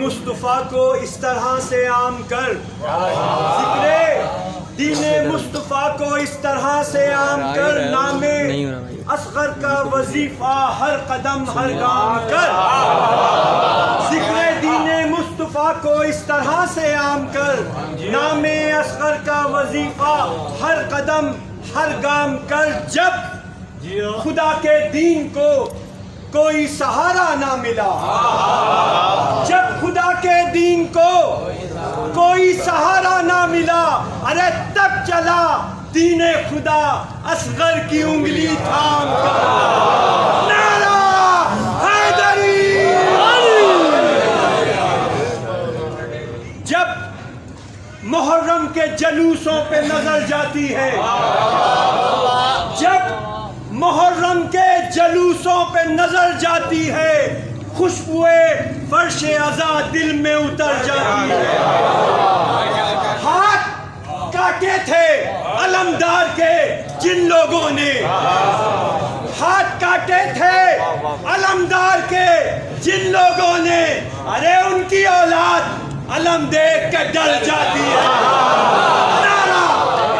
मुस्तफ़ा को इस तरह से आम कर, जिक्रे दीने मुस्तफ़ा को इस तरह से आम कर, नामे असगर का वजीफा हर कदम हर गाम कर। जिक्रे दीने मुस्तफ़ा को इस तरह से आम कर, नामे असगर का वजीफा हर कदम हर गाम कर। जब खुदा के दीन को कोई सहारा ना मिला, जब खुदा के दीन को कोई सहारा ना मिला, अरे तब चला दीने खुदा असगर की उंगली थाम कर। नारा हैदरी। जब मुहर्रम के जलूसों पे नजर जाती है, जब मुहर्रम के जलूसों पे नजर जाती है, खुशबुए फर्शे अज़ा दिल में उतर जाती है। हाथ काटे थे अलमदार के जिन लोगों ने, हाथ काटे थे अलमदार के जिन लोगों ने, अरे उनकी औलाद अलम देख के डर जाती है। नारा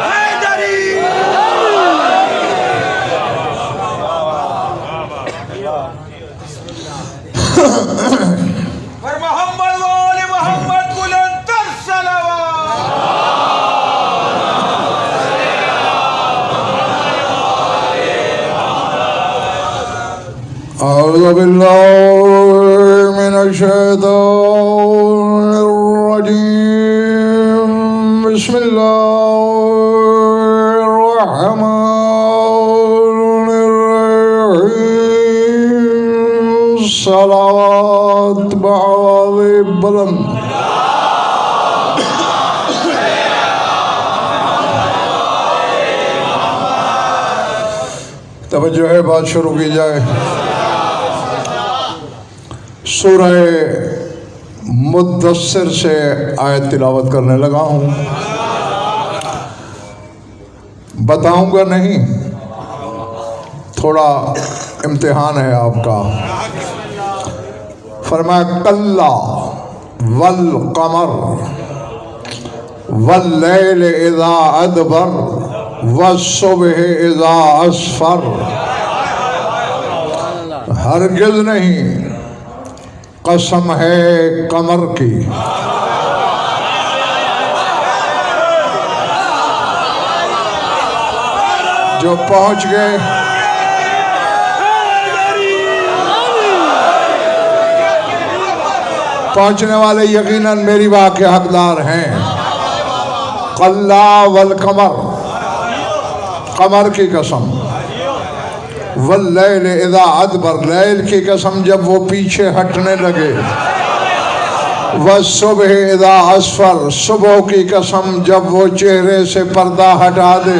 हैदरी। पर मोहम्मद वाले मोहम्मद बुलंदर सलावत। अऊज़ु बिल्लाहि मिनश शैतानिर रजीम। बिस्मिल्लाहिर रहमानिर रहीम। सलावत बआवाज़े बुलंद। तवज्जो है, बात शुरू की जाए। सूरह मुद्दस्सिर से आयत तिलावत करने लगा हूँ। बताऊंगा नहीं, थोड़ा इम्तिहान है आपका। फरमाया कल्ला वल कमर वल लैल इज़ा अदबर वस्सुबह इज़ा अस्फर। हरगिज़ नहीं, कसम है कमर की, जो पहुंच गए पहुंचने वाले यकीनन मेरी बात के हकदार हैं। कल्ला वल कमर, कमर की कसम, वल्लैल इज़ा अदबर, लैल की कसम जब वो पीछे हटने लगे, वस्सुबह इज़ा अस्फर, सुबह की कसम जब वो चेहरे से पर्दा हटा दे।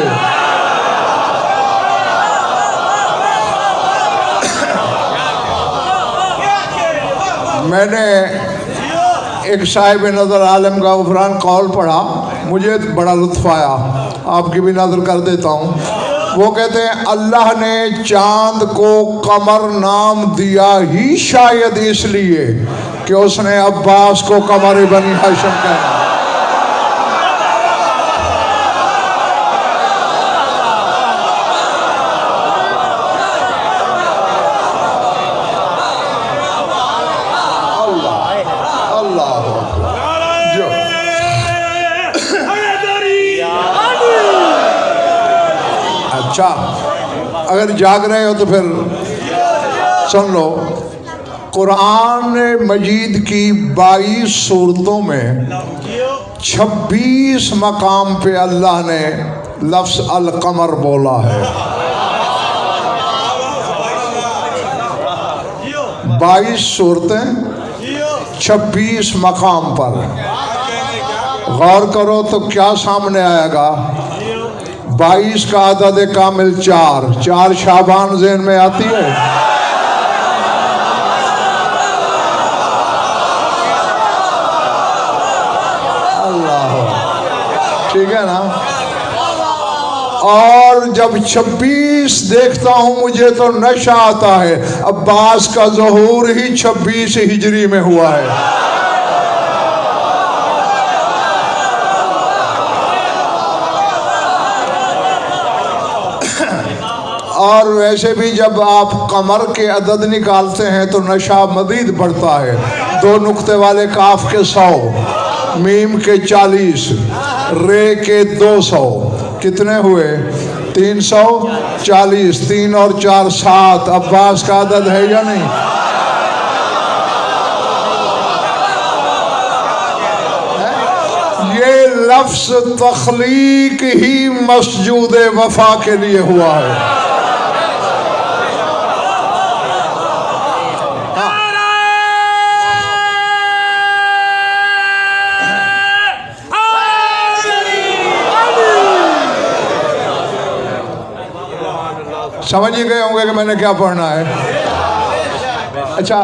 मैंने एक साहिब नज़र आलम का गुफरान कौल पढ़ा, मुझे बड़ा लुत्फ़ आया, आपकी भी नज़र कर देता हूँ। वो कहते हैं अल्लाह ने चांद को कमर नाम दिया ही शायद इसलिए कि उसने अब्बास को कमर बनी हाशिम कहा। अच्छा, अगर जाग रहे हो तो फिर सुन लो। कुरान मजीद की 22 सूरतों में 26 मकाम पे अल्लाह ने लफ्ज़ अल कमर बोला है। 22 सूरतें 26 मकाम पर गौर करो तो क्या सामने आएगा। 22 का आदद कामिल 4 शाबान ज़हन में आती है। अल्लाह, ठीक है ना। और जब 26 देखता हूँ मुझे तो नशा आता है। अब्बास का ज़हूर ही 26 हिजरी में हुआ है। और वैसे भी जब आप कमर के अदद निकालते हैं तो नशा मजीद बढ़ता है। 2 नुक्ते वाले काफ के 100, मीम के 40, रे के 200, कितने हुए? 340। 3 और 4 7। अब्बास का अदद है या नहीं? ये लफ्ज तख्लीक ही मस्जूद वफा के लिए हुआ है। समझ ही गए होंगे कि मैंने क्या पढ़ना है। अच्छा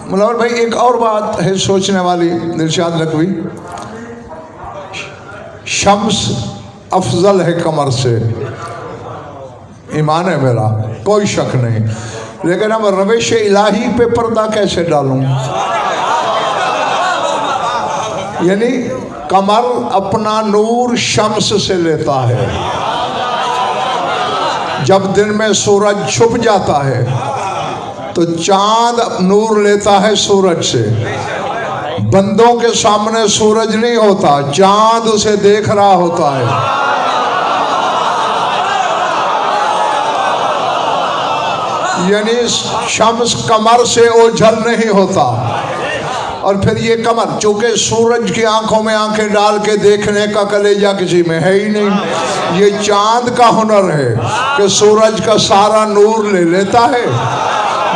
मुनव्वर भाई, एक और बात है सोचने वाली। दिलशाद नकवी, शम्स अफजल है कमर से, ईमान है मेरा, कोई शक नहीं। लेकिन अब रविश इलाही पे पर्दा कैसे डालूं? यानी कमर अपना नूर शम्स से लेता है। जब दिन में सूरज छुप जाता है तो चांद नूर लेता है सूरज से। बंदों के सामने सूरज नहीं होता, चांद उसे देख रहा होता है। यानी शम्स कमर से ओझल नहीं होता। और फिर ये कमर, चूंकि सूरज की आंखों में आंखें डाल के देखने का कलेजा किसी में है ही नहीं। ये चांद का हुनर है कि सूरज का सारा नूर ले लेता है,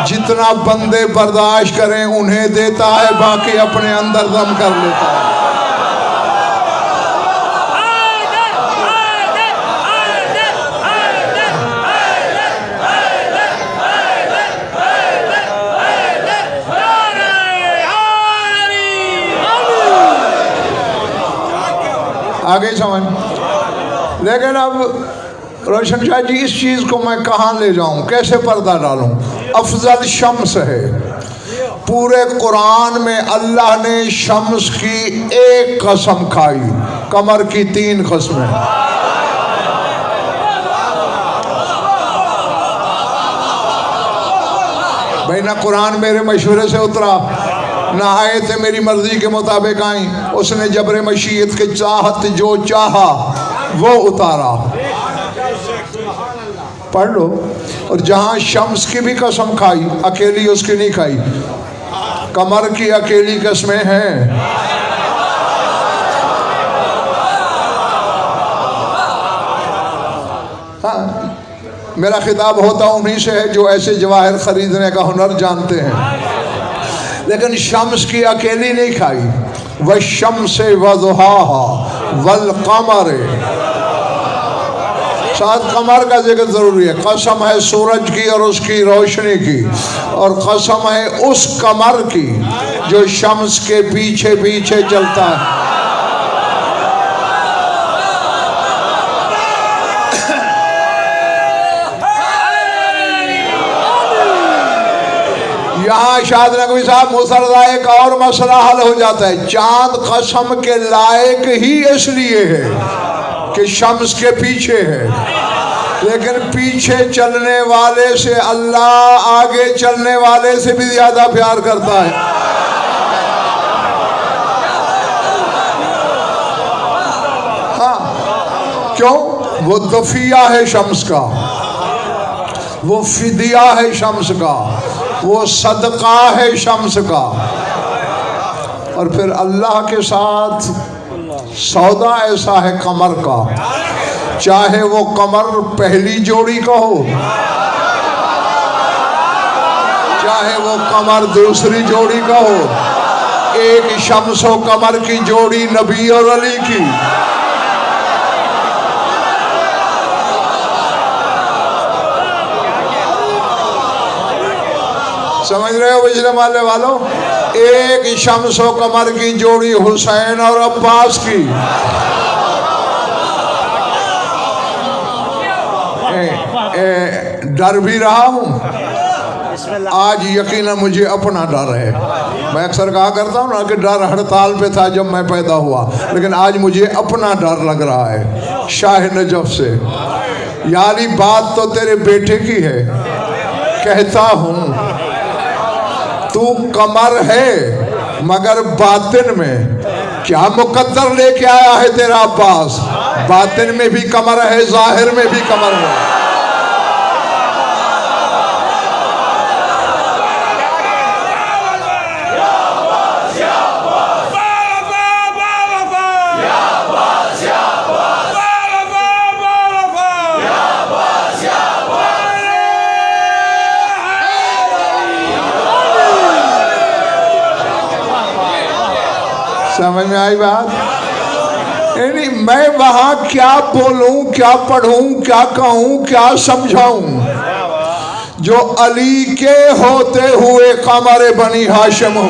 जितना बंदे बर्दाश्त करें उन्हें देता है, बाकी अपने अंदर दम कर लेता है। आगे समझ। लेकिन अब रोशन शाह जी, इस चीज़ को मैं कहाँ ले जाऊँ, कैसे पर्दा डालूँ? अफजल शम्स है। पूरे कुरान में अल्लाह ने शम्स की एक कसम खाई, कमर की 3 कस्में। भाई ना कुरान मेरे मशवरे से उतरा, ना आयतें मेरी मर्जी के मुताबिक आई। उसने जबरे मशीयत के चाहत जो चाहा वो उतारा। पढ़ लो। और जहाँ शम्स की भी कसम खाई, अकेली उसकी नहीं खाई, कमर की अकेली कसमें हैं। हाँ, मेरा खिताब होता उन्हीं से है जो ऐसे जवाहर खरीदने का हुनर जानते हैं। लेकिन शम्स की अकेली नहीं खाई। वह शम्स वज़ुहाहा वल कमर, साथ कमर का जिक्र जरूरी है। कसम है सूरज की और उसकी रोशनी की, और कसम है उस कमर की जो शम्स के पीछे पीछे चलता है। यहाँ शाद नकवी साहब मुसरदा एक और मसला हल हो जाता है। चांद कसम के लायक ही इसलिए है कि शम्स के पीछे है, लेकिन पीछे चलने वाले से अल्लाह आगे चलने वाले से भी ज्यादा प्यार करता है। हाँ, क्यों? वो दफिया है शम्स का, वो फिदिया है शम्स का, वो सदका है शम्स का। और फिर अल्लाह के साथ सौदा ऐसा है कमर का, चाहे वो कमर पहली जोड़ी का हो, चाहे वो कमर दूसरी जोड़ी का हो। एक शम्स व कमर की जोड़ी नबी और अली की। समझ रहे हो बिजली वाले वालों? एक शम्स व कमर की जोड़ी हुसैन और अब्बास की। डर भी रहा हूँ आज, यकीनन मुझे अपना डर है। मैं अक्सर कहा करता हूँ ना कि डर हड़ताल पे था जब मैं पैदा हुआ, लेकिन आज मुझे अपना डर लग रहा है शाह नजफ से। यानी बात तो तेरे बेटे की है। कहता हूँ तू कमर है मगर बातिन में क्या मुकद्दर लेके आया है तेरा अब्बास। बातिन में भी कमर है, जाहिर में भी कमर है। समझ में आई बात? यानी मैं वहां क्या बोलूं, क्या पढ़ूं, क्या कहूं, क्या समझाऊं जो अली के होते हुए कमर बनी हाशिम हो।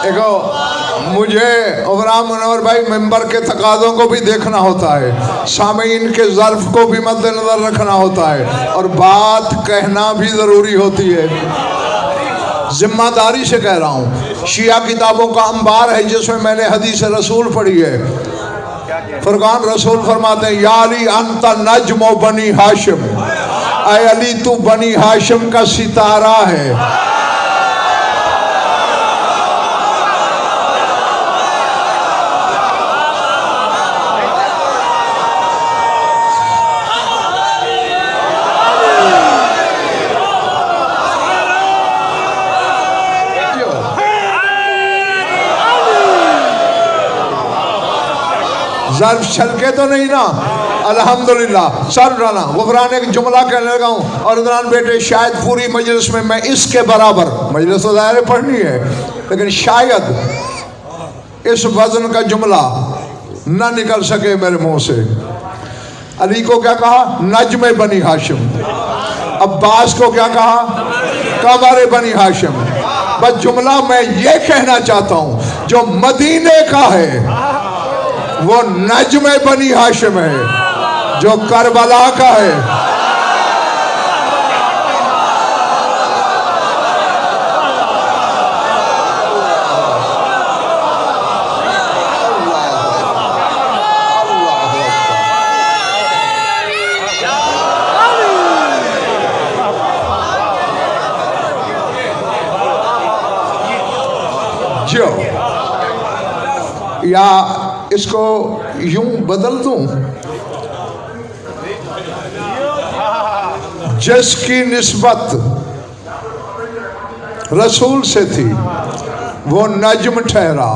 देखो मुझे उमरान मुनव्वर भाई मेंबर के तकाज़ों को भी देखना होता है, सामीन के ज़र्फ़ को भी मद्देनज़र रखना होता है और बात कहना भी ज़रूरी होती है। ज़िम्मेदारी से कह रहा हूँ। शिया किताबों का अंबार है जिसमें मैंने हदीस रसूल पढ़ी है। फुरकान रसूल फरमाते हैं या अली अंता नज्म बनी हाशिम, ऐ अली तू बनी हाशिम का सितारा है। ज़र्फ छलके तो नहीं ना? अल्हम्दुलिल्लाह। सर राना गुफरान एक जुमला कहने लगा हूँ और इमरान बेटे शायद पूरी मजलिस में मैं इसके बराबर, मजलिस तो ज़ाहिर पढ़नी है लेकिन शायद इस वजन का जुमला न निकल सके मेरे मुंह से। अली को क्या कहा? नज्म बनी हाशिम। अब्बास को क्या कहा? कमर बनी हाशिम। बस जुमला मैं ये कहना चाहता हूँ जो मदीने का है वो नज्म बनी हाशिम है, जो करबला का है जो, या इसको यूं बदल दूं, जिसकी निस्बत रसूल से थी वो नज्म ठहरा,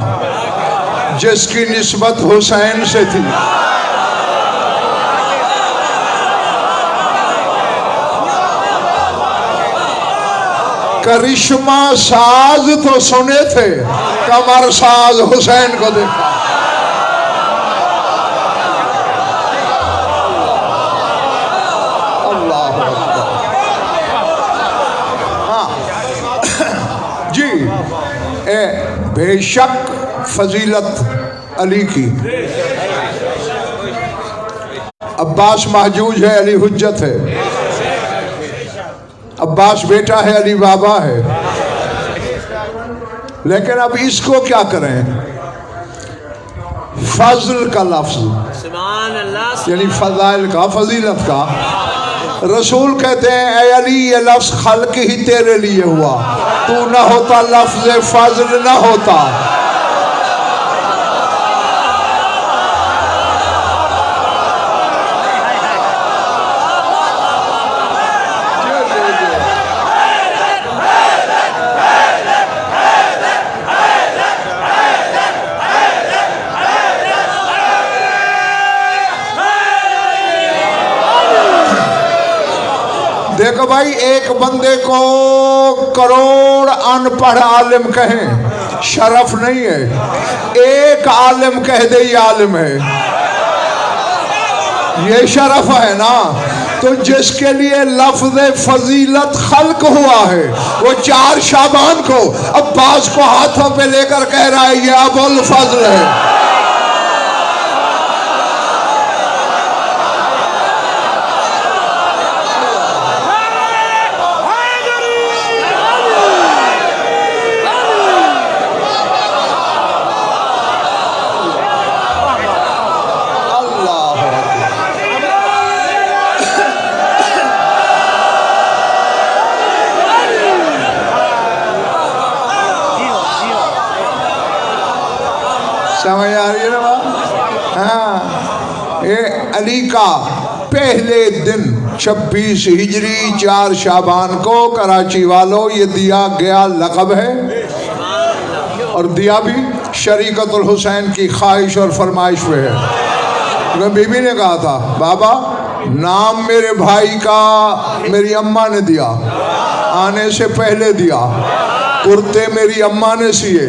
जिसकी निस्बत हुसैन से थी करिश्मा साज तो सुने थे, कमर साज हुसैन को देखा। बेशक फजीलत अली की। अब्बास महजूज है, अली हुज्जत है। अब्बास बेटा है, अली बाबा है। लेकिन अब इसको क्या करें? फजल का लफ्ज यानी फजाइल का, फजीलत का, रसूल कहते हैं ऐ अली ये लफ्ज खल्क ही तेरे लिए हुआ, तू ना होता लफ्ज फजल ना होता। देखो भाई, एक बंदे को करोड़ अनपढ़ आलिम कहें शरफ नहीं है, एक आलिम कह दे ये आलिम है, ये शरफ है ना। तो जिसके लिए लफ्ज फजीलत खल्क हुआ है वो 4 शाबान को अब्बास को हाथों पे लेकर कह रहा है ये अबुल फजल है। ये अली का पहले दिन 26 हिजरी 4 शाबान को कराची वालों ये दिया गया लक़ब है, और दिया भी शरीकतुल हुसैन की ख्वाहिश और फरमाइश पे है। तो बीबी ने कहा था बाबा नाम मेरे भाई का मेरी अम्मा ने दिया, आने से पहले दिया, कुर्ते मेरी अम्मा ने सिए,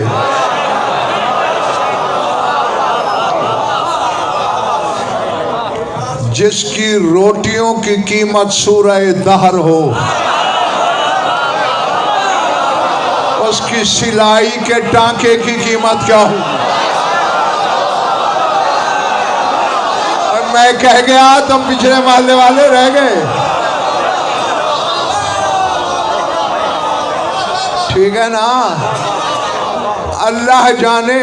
जिसकी रोटियों की कीमत सूरह दहर हो, उसकी सिलाई के टांके की कीमत क्या हो। और मैं कह गया तुम पिछले माले वाले रह गए। ठीक है ना। अल्लाह जाने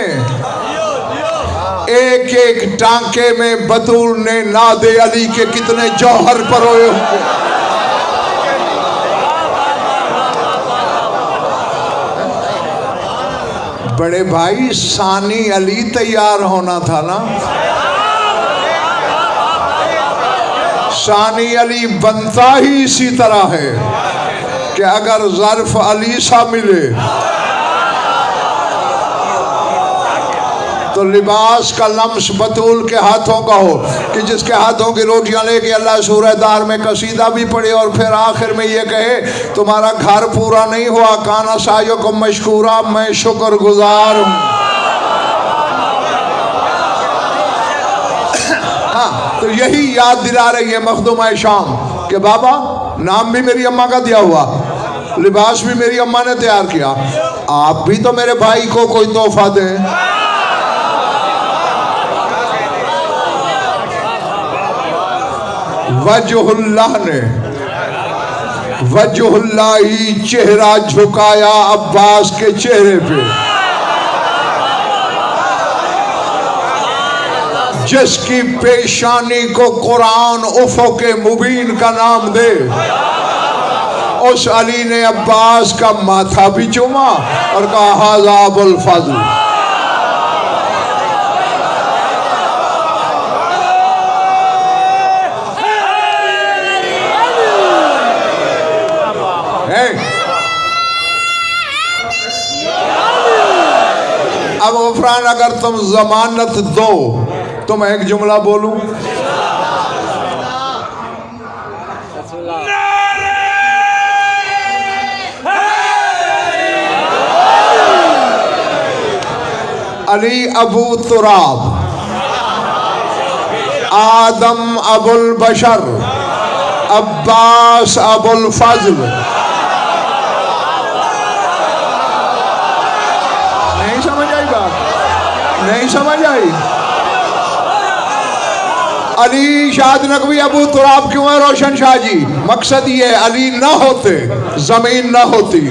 एक एक टांके में बतूल ने नादे अली के कितने जौहर परोए होंगे। बड़े भाई सानी अली तैयार होना था ना। सानी अली बनता ही इसी तरह है कि अगर ज़र्फ अली सा मिले तो लिबास का लम्स बतूल के हाथों का हो, कि जिसके हाथों की रोटियां लेके अल्लाह सूरह दार में कसीदा भी पढ़े और फिर आखिर में ये कहे तुम्हारा घर पूरा नहीं हुआ, काना सायो को मशकूरा, मैं शुक्रगुजार हूँ। हाँ, तो यही याद दिला रही है मखदूम शाम कि बाबा नाम भी मेरी अम्मा का दिया हुआ, लिबास भी मेरी अम्मा ने तैयार किया, आप भी तो मेरे भाई को कोई तोहफा दें। वजहुल्लाह ने वजहुल्लाही चेहरा झुकाया अब्बास के चेहरे पे, जिसकी पेशानी को कुरान उफ़ुक़ मुबीन का नाम दे, उस अली ने अब्बास का माथा भी चूमा और कहा हाज़ा अबुल फज़ल। अब गफरान अगर तुम जमानत दो तो मैं एक जुमला बोलूं। अली अबू तुराब, आदम अबुल बशर, अब्बास अबुल फजल। नहीं समझ आई बात? नहीं समझ आई? अली शाद नकवी अबू तुराब क्यों है रोशन शाह जी? मकसद ये अली ना होते जमीन ना होती,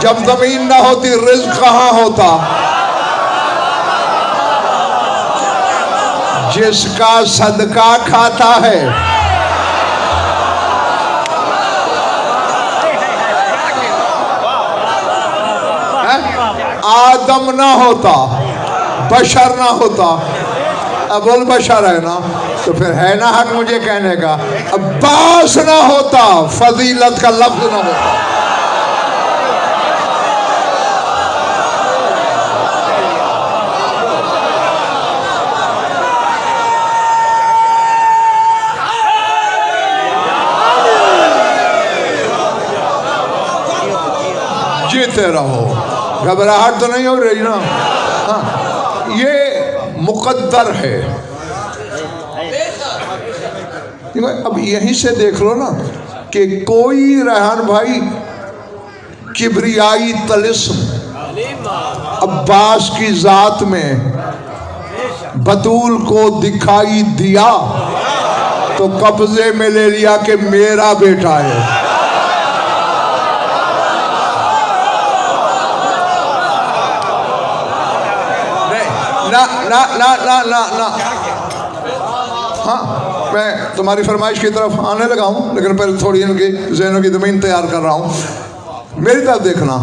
जब जमीन ना होती रिज़्क़ कहाँ होता? जिसका सदका खाता है आदम ना होता, बशर ना होता, अबुल बशर है ना, तो फिर है ना हक मुझे कहने का। अब्बास ना होता, फजीलत का लफ्ज ना होता। जीते रहो, घबराहट तो नहीं हो रही ना। हाँ, ये मुकद्दर है। अब यहीं से देख लो ना कि कोई रहन भाई किब्रियाई तलिस्म अब्बास की जात में बतूल को दिखाई दिया तो कब्जे में ले लिया कि मेरा बेटा है। ना ना ना ना ना ना हाँ, मैं तुम्हारी फरमाइश की तरफ आने लगा हूँ, लेकिन पहले थोड़ी इनकी ज़हनों की ज़मीन तैयार कर रहा हूँ। मेरी तरफ देखना,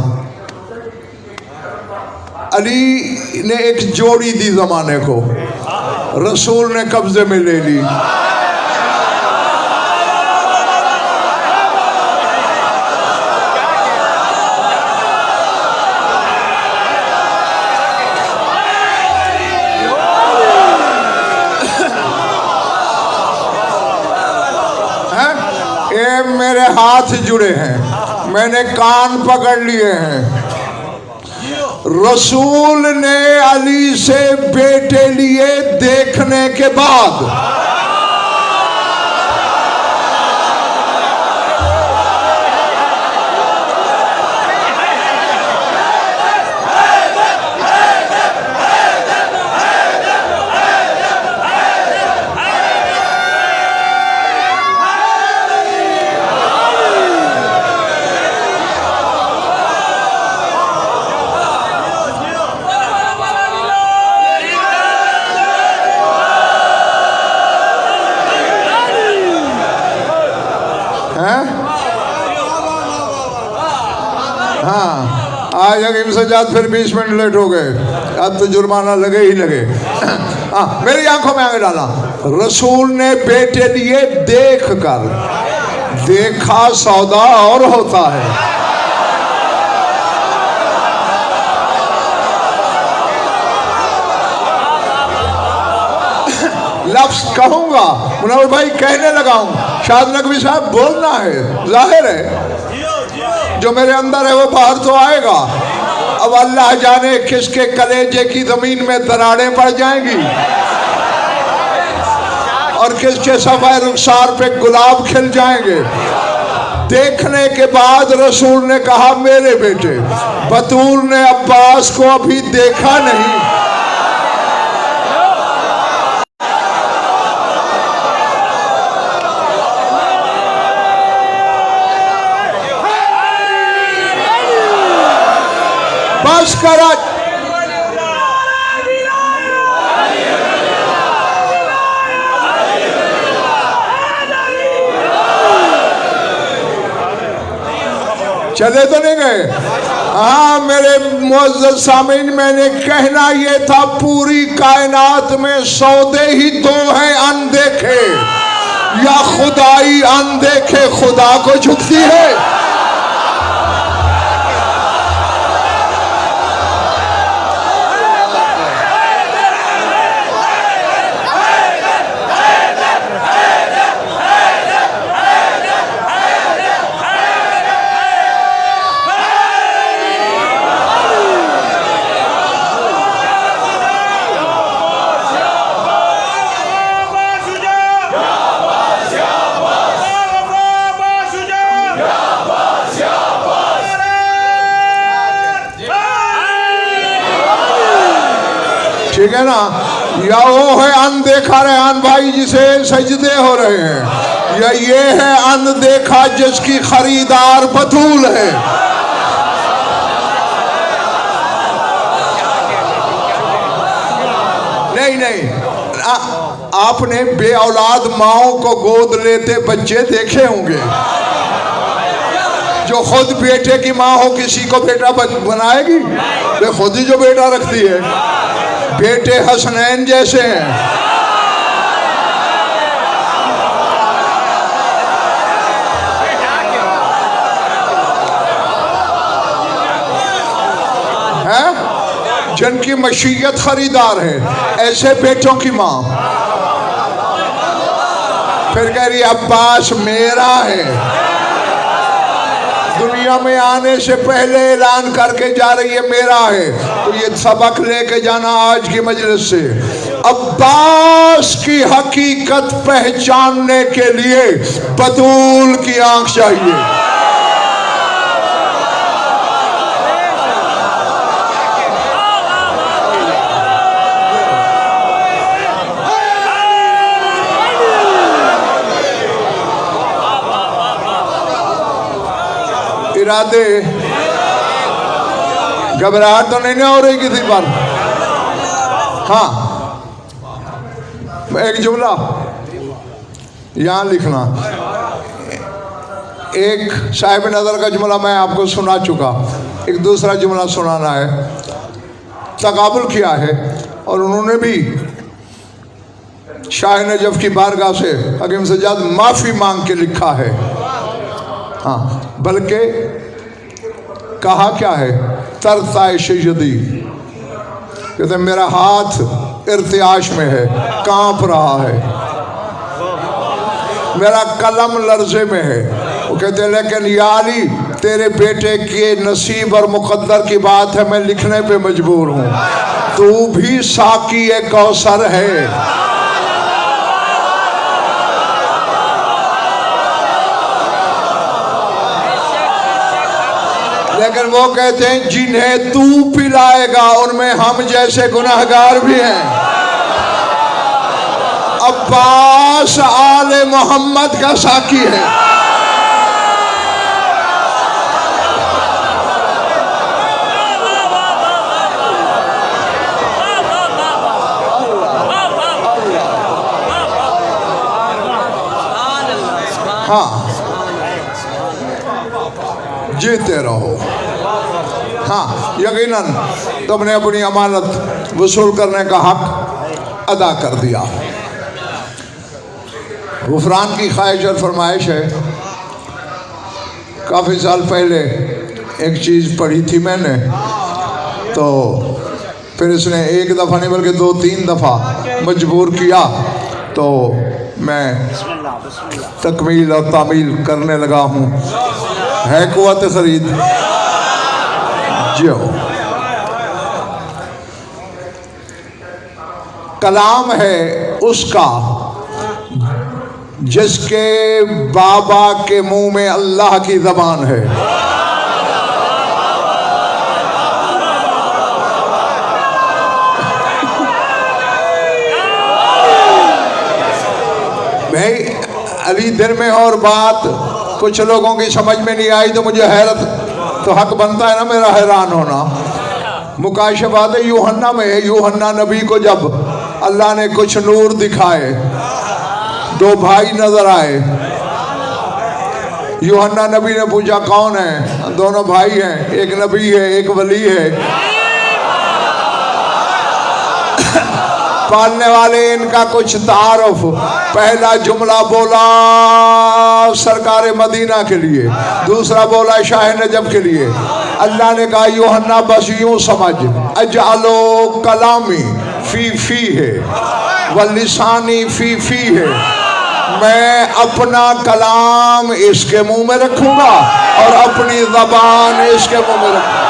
अली ने एक जोड़ी दी ज़माने को, रसूल ने कब्जे में ले ली। ये मेरे हाथ जुड़े हैं, मैंने कान पकड़ लिए हैं। रसूल ने अली से बेटे लिए देखने के बाद आज हकीम सज्जाद फिर 20 मिनट लेट हो गए, अब तो जुर्माना लगे ही लगे। हाँ, मेरी आंखों में आगे डाला। रसूल ने बेटे लिए देख कर, देखा सौदा और होता है। लफ्ज कहूंगा, मुनव्वर भाई कहने लगाऊं, शाद नकवी साहब बोलना है, जाहिर है जो मेरे अंदर है वो बाहर तो आएगा। अब अल्लाह जाने किसके कलेजे की जमीन में दरारें पड़ जाएंगी और किसके सफेद रुखसार पे गुलाब खिल जाएंगे। देखने के बाद रसूल ने कहा मेरे बेटे। बतूल ने अब्बास को अभी देखा नहीं, बस करा। चले तो नहीं गए। हाँ मेरे मुअज़्ज़ज़ सामीन, मैंने कहना ये था पूरी कायनात में सौदे ही दो हैं अनदेखे, या खुदाई अनदेखे खुदा को झुकती है। ठीक है ना, या वो है अनदेखा रेहान भाई जिसे सजदे हो रहे हैं, या ये है अनदेखा जिसकी खरीदार बतूल है। नहीं नहीं, आपने बे औलाद माओ को गोद लेते बच्चे देखे होंगे, जो खुद बेटे की माँ हो किसी को बेटा बनाएगी? वे खुद ही जो बेटा रखती है, बेटे हसनैन जैसे हैं। हैं? जिनकी मशीयत खरीदार है, ऐसे बेटों की माँ फिर कह रही अब्बास मेरा है। दुनिया में आने से पहले ऐलान करके जा रही है मेरा है। तो ये सबक लेके जाना आज की मजलिस से। अब्बास की हकीकत पहचानने के लिए बतूल की आंख चाहिए। इरादे घबराहट तो नहीं हो रही किसी पर? हाँ, एक जुमला यहाँ लिखना। एक साहिब नज़र का जुमला मैं आपको सुना चुका, एक दूसरा जुमला सुनाना है। तकाबुल किया है और उन्होंने भी शाह नजफ की बारगाह से हकीम सज्जाद माफ़ी मांग के लिखा है। हाँ, बल्कि कहा क्या है, तरताए शयदी, कहते मेरा हाथ इर्तियाश में है, कांप रहा है, मेरा कलम लर्जे में है। वो कहते लेकिन या अली तेरे बेटे के नसीब और मुकद्दर की बात है, मैं लिखने पे मजबूर हूँ, तू भी साकी कौसर है। लेकिन वो कहते हैं जिन्हें तू पिलाएगा उनमें हम जैसे गुनाहगार भी हैं। अब्बास आले मोहम्मद का साकी है। हाँ, जीते रहो। हाँ, यकीनन तुमने अपनी अमानत वसूल करने का हक अदा कर दिया। गुफरान की ख्वाहिश और फरमाइश है। काफ़ी साल पहले एक चीज़ पढ़ी थी मैंने, तो फिर इसने एक दफ़ा नहीं बल्कि 2-3 दफ़ा मजबूर किया, तो मैं तकमील और तामील करने लगा हूँ। है कुव्वत खरीद जो कलाम है उसका जिसके बाबा के मुंह में अल्लाह की ज़बान है। भाई अली दिल में और बात कुछ लोगों की समझ में नहीं आई तो मुझे हैरत, तो हक बनता है ना मेरा हैरान होना। मुकाशफात यूहन्ना में है, यूहन्ना नबी को जब अल्लाह ने कुछ नूर दिखाए, 2 भाई नजर आए। यूहन्ना नबी ने पूछा कौन है? दोनों भाई हैं, एक नबी है एक वली है। पालने वाले इनका कुछ तारुफ, पहला जुमला बोला सरकार मदीना के लिए, दूसरा बोला शाह नजफ के लिए। अल्लाह ने कहा यूहन्ना बस यूं समझ, अजालो कलामी फी फी है वलिसानी फी फी है, मैं अपना कलाम इसके मुंह में रखूंगा और अपनी ज़बान इसके मुंह में रखूंगा।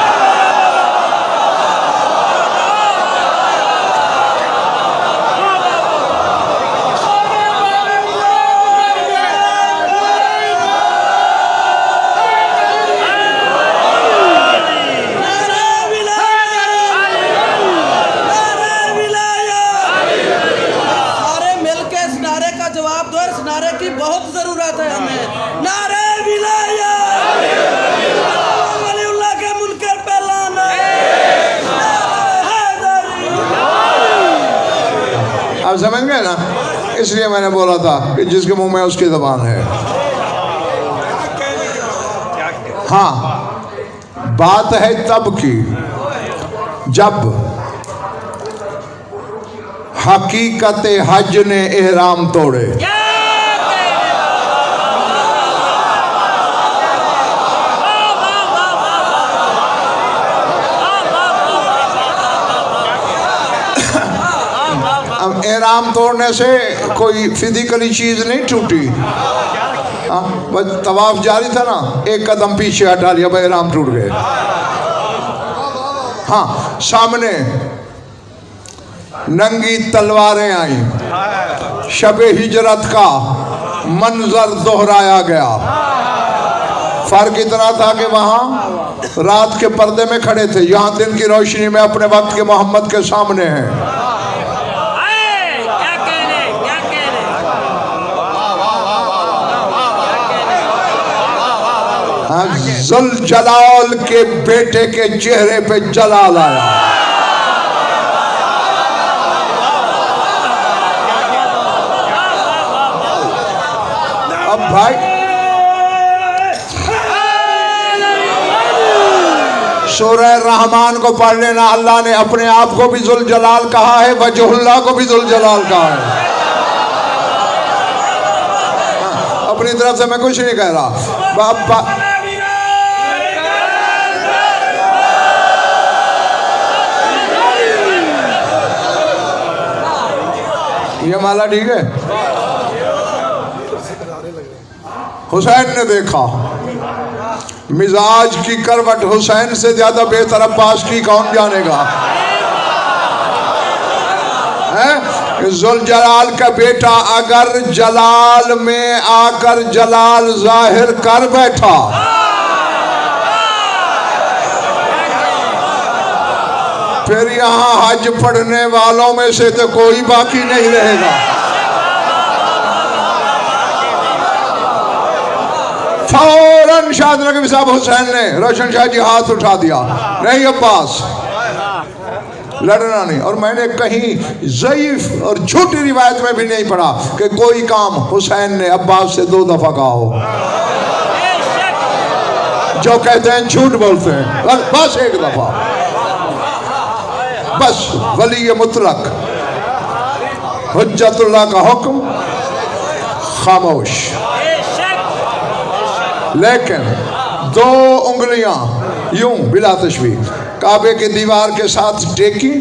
आप समझ गए ना? इसलिए मैंने बोला था कि जिसके मुंह में उसकी ज़बान है। हाँ, बात है तब की जब हकीकत हज ने एहराम तोड़े। अब एहराम तोड़ने से कोई फिजिकली चीज़ नहीं टूटी, बस तवाफ जारी था ना, एक कदम पीछे हटा लिया, भाई एहराम टूट गए। हाँ, सामने नंगी तलवारें आई, शबे हिजरत का मंजर दोहराया गया। फर्क इतना था कि वहाँ रात के पर्दे में खड़े थे, यहाँ दिन की रोशनी में अपने वक्त के मोहम्मद के सामने हैं। जुल जलाल के बेटे के चेहरे पे जलाल आया। अब भाई सूरह रहमान को पढ़ लेना, अल्लाह ने अपने आप को भी जुल जलाल कहा है, वजहुल्लाह को भी जुल जलाल कहा है। अपनी तरफ से मैं कुछ नहीं कह रहा। ये माला ठीक है। हुसैन ने देखा मिजाज की करवट हुसैन से ज्यादा बेहतर अब्बास की कौन जानेगा। जुलजलाल का बेटा अगर जलाल में आकर जलाल जाहिर कर बैठा फिर यहाँ हज पढ़ने वालों में से तो कोई बाकी नहीं रहेगा। फौरन शाह नकवी साहब हुसैन ने रोशन शाह जी हाथ उठा दिया, नहीं अब्बास लड़ना नहीं। और मैंने कहीं ज़ईफ और झूठी रिवायत में भी नहीं पढ़ा कि कोई काम हुसैन ने अब्बास से 2 दफा कहा हो। जो कहते हैं झूठ बोलते हैं, बस 1 दफा, बस वली मुतलक हुज्जतुल्लाह का हुक्म खामोश। लेकिन 2 उंगलियां यूं बिला तशबीह काबे की दीवार के साथ टेकी,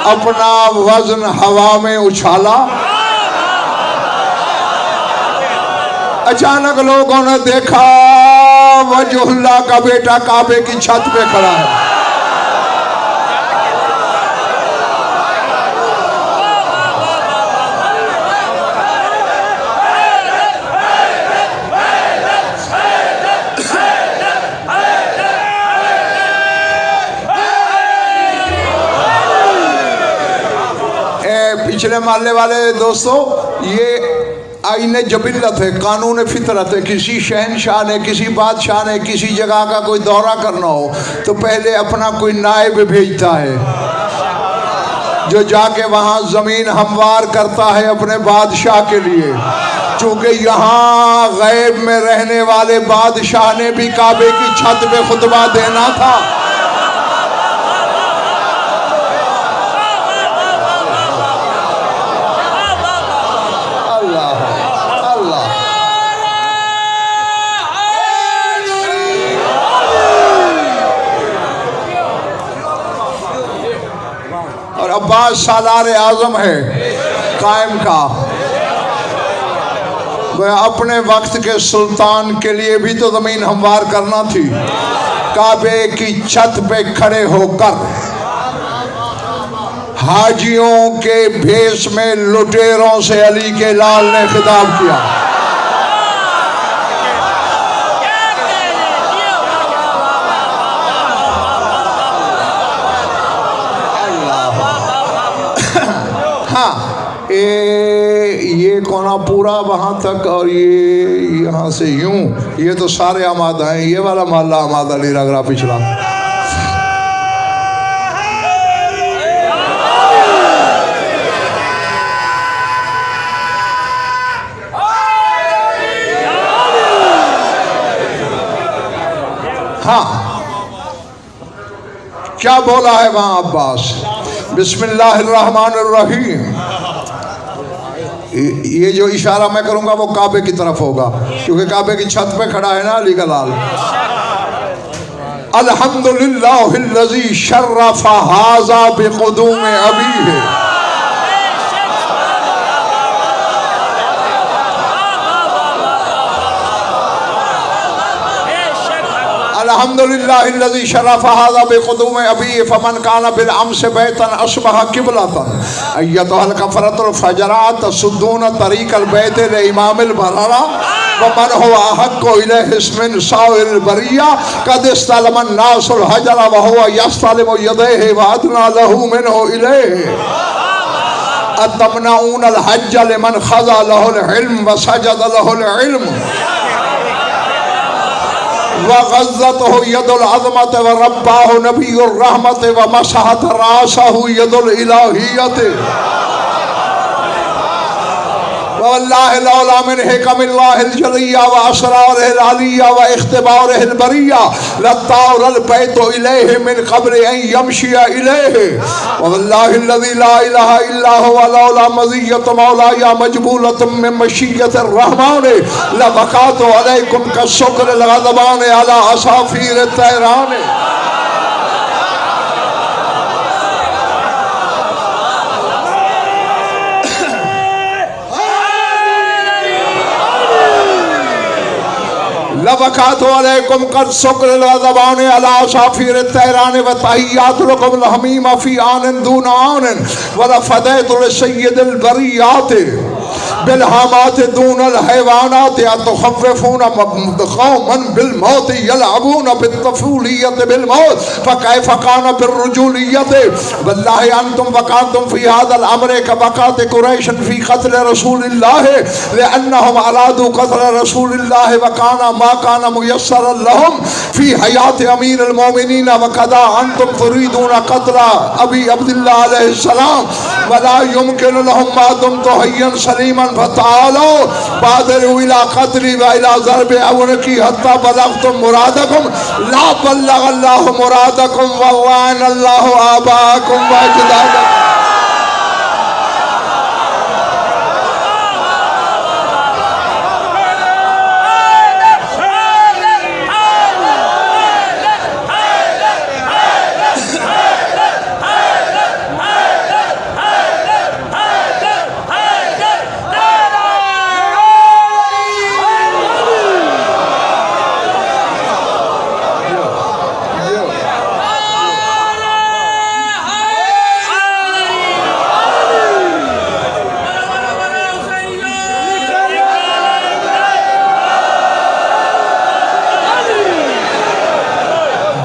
अपना वजन हवा में उछाला। अचानक लोगों ने देखा वजहुल्लाह का बेटा काबे की छत पे खड़ा है। पिछले मोहल्ले वाले दोस्तों, ये आईने जबिल्लत है, कानून फितरत है। किसी शहनशाह ने, किसी बादशाह ने किसी जगह का कोई दौरा करना हो तो पहले अपना कोई नायब भेजता है जो जाके वहाँ ज़मीन हमवार करता है अपने बादशाह के लिए। चूँकि यहाँ गैब में रहने वाले बादशाह ने भी काबे की छत पे खुतबा देना था। अब्बास सालार आजम है कायम का, वह अपने वक्त के सुल्तान के लिए भी तो ज़मीन हमवार करना थी। काबे की छत पे खड़े होकर हाजियों के भेष में लुटेरों से अली के लाल ने खिताब किया। हाँ, ये कोना पूरा वहाँ तक और ये यहाँ से यूं, ये तो सारे आमादा हैं। ये वाला मोहल्ला आमादा नहीं लग रहा पिछला। हाँ, क्या बोला है वहाँ अब्बास? बिस्मिल्लाहिर्रहमानिर्रहीम। ये जो इशारा मैं करूंगा वो काबे की तरफ होगा, क्योंकि काबे की छत पे खड़ा है ना अली का लाल। अल्हम्दुलिल्लाहिल्लज़ी शर्रफ़ हाज़ा बिक़ुदूम अबीही। अल्हम्दुलिल्लाहिल्लज़ी शर्रफ़ हाज़ा बिक़ुदूम अबीही फ़मन कान बिल अम्स बैतन अस्बह क़िबलतन अय्यतुल कफ़रतुल फ़जरात तसुद्दून तरीक़ल बैत लिइमामिल बररा वमन हुवा अहक्कु इलैहि मिन साइरिल बरिया क़द इस्तलमन नासुल हजरा व हुवा यस्तलिमु यदैहि व अदना लहु मिनहु इलैहि अतमनऊनल हज्ज लिमन ख़ज़ा लहुल इल्म व सजद लहुल इल्म वग़ज़्ज़तहु यदुल अज़मत व रब्बाहु नबियुर रहमत व मसहत रासहु यदुल इलाहियत वल्लाहि लौला मिन हिकमिल्लाहिल जलिया व असरारिल आलिया व इख्तिबारिल बरिया लताउरल बैतु इलैहि मिन क़ब्ल अन यमशिया इलैहि वल्लाहि अल्लज़ी ला इलाहा इल्ला हुवा लौला मज़ियत मौलाया मजबूलतुम मिन मशीयतिर रहमान लबकातु अलैकुम कसुक्रिल ग़ज़बान अला असाफिर तैरान। लबकातु अलैकुम कसुक्रिल ग़ज़बान अला असाफिर तैरान व तहियातु लकुम हमीमा फी आनिन दून आनिन व लफ़दैतु लिसय्यिदिल बरियात बिलहामात दूनल हैवानात यतखव्वफून कौमन बिलमौत यलअबून बित्तफूलियत बिलमौत फकैफ कान बिर्रुजूलियत वल्लाहि अंतुम वकांतुम फी हादल अम्र कबकात कुरैश फी क़त्ल रसूलिल्लाह लिअन्नहुम अरादू क़त्ल रसूलिल्लाह व काना मा काना मुयस्सरन लहुम फी हयात अमीरुल मोमिनीन व कदा अंतुम तुरीदून क़त्ल अबी अब्दुल्लाह अलैहिस्सलाम वला युमकिनु लहुम मा दुमतु हय्यन सलीमन फतालो बादर इला क़त्ली व इला ज़रब अवनकी हत्ता बलगतुम मुरादकुम ला बल्लग अल्लाहु मुरादकुम व वान अल्लाहु आबाकुम व अजदादकुम।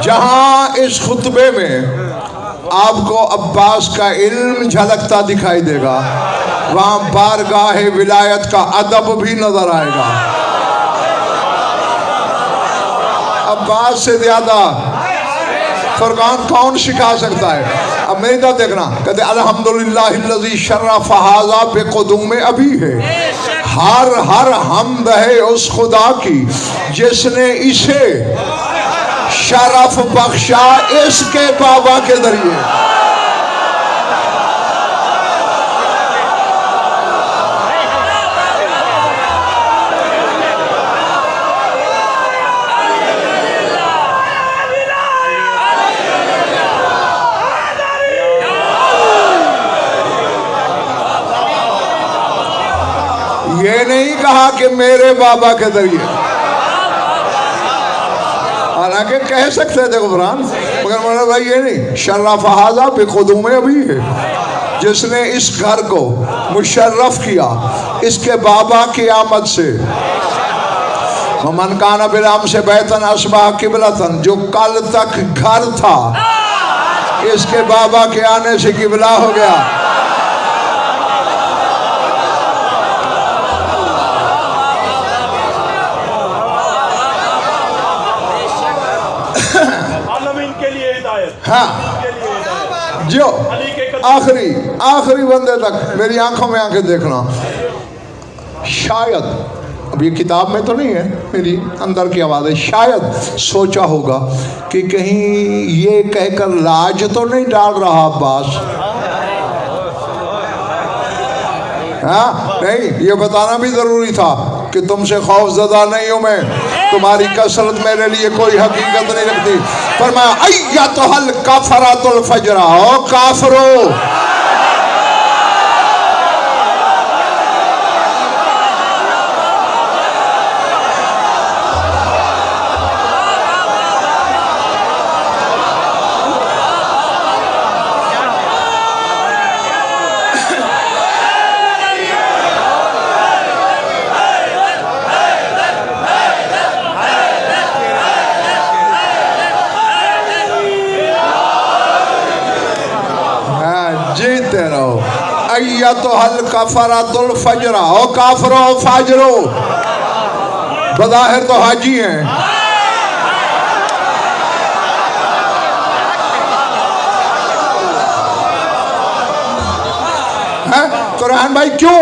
जहाँ इस खुतबे में आपको अब्बास का इल्म झलकता दिखाई देगा वहाँ बारगाह विलायत का अदब भी नजर आएगा। अब्बास से ज्यादा फुरकान कौन सिखा सकता है? अब मेरी तरफ देखना, कहते अल्हम्दुलिल्लाहिल्लज़ी शर्रफ़ हाज़ा बिक़ुदूम अबी है। हर हर हमद है उस खुदा की जिसने इसे शरफ बख्शा इसके बाबा के जरिए। ये नहीं कहा कि मेरे बाबा के जरिए, हालांकि कह सकते थे गुफरान, मगर मौलाना भाई ये नहीं, शर्रफ़ हाज़ा बिक़ुदूम अबी है, जिसने इस घर को मुशर्रफ किया इसके बाबा की आमद से। मन कान बिलाम से बैतन असबा किबलतन, जो कल तक घर था इसके बाबा के आने से किबला हो गया। हाँ जो आखिरी बंदे तक मेरी आंखों में आंखें देखना। शायद अब ये किताब में तो नहीं है, मेरी अंदर की आवाज़ है, शायद सोचा होगा कि कहीं ये कहकर लाज तो नहीं डाल रहा अब्बास। हाँ नहीं, ये बताना भी ज़रूरी था कि तुमसे खौफज़दा नहीं हूँ मैं, तुम्हारी कसरत मेरे लिए कोई हकीकत नहीं रखती। फरमाया अय्यतुहल काफरातुल फजरा, ओ काफरो, अय्यतुहल काफरातुल फजरा, ओ काफरो फाजरो, बज़ाहिर तो हाजी हैं, तो रहन भाई क्यों?